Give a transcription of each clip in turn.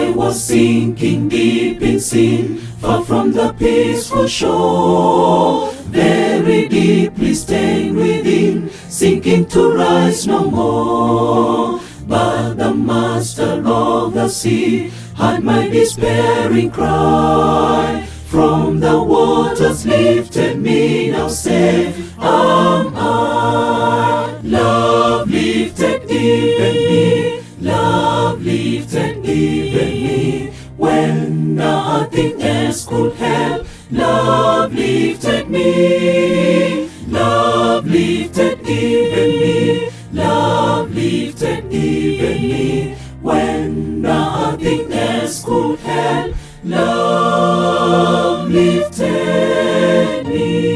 I was sinking deep in sin, far from the peaceful shore, very deeply stained within, sinking to rise no more. But the master of the sea heard my despairing cry. From the waters lifted me, now safe am I. Love lifted even me, love lifted even me, when nothing else could help. Love lifted me, love lifted even me, love lifted even me, when nothing else could help. Love lifted me.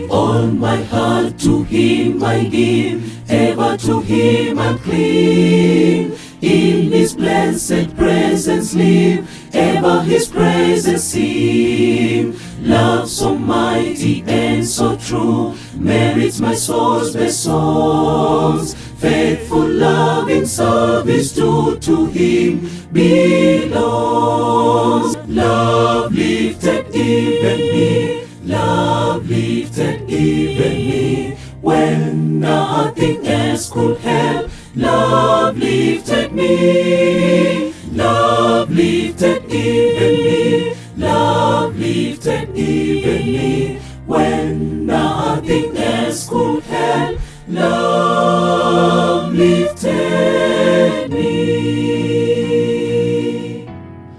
All my heart to Him I give, ever to Him I'm cling. In His blessed presence live, ever His praises sing. Love so mighty and so true merits my soul's best songs. Faithful love in service due to Him belongs. Love lifted even me, love lifted even me, when nothing else could help. Love lifted me, love lifted even me, love lifted even me, when nothing else could help. Love lifted me.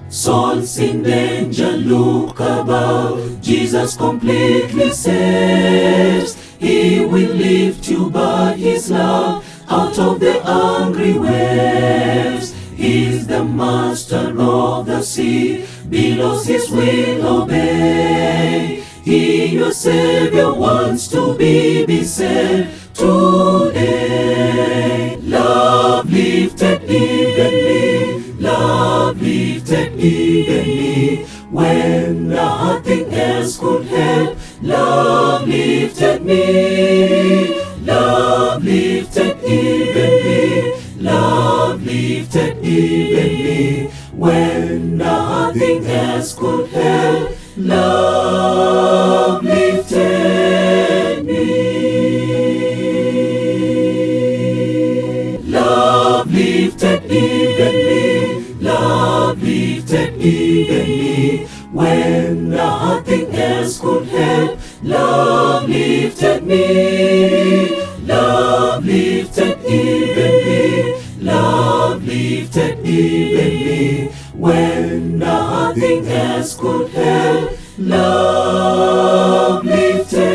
Souls in danger look about, Jesus completely saves. He will lift you by His love out of the angry waves. He's the master of the sea, below His will obey. He, your Savior, wants to be saved today. Love lifted even me, love lifted even me, when nothing else could help. Love lifted me, love lifted even me, love lifted even me, when nothing else could help. Love lifted me. Love lifted even me, love lifted even me, when nothing else could help. Love lifted me, love lifted even me, love lifted even me, when nothing else could help. Love lifted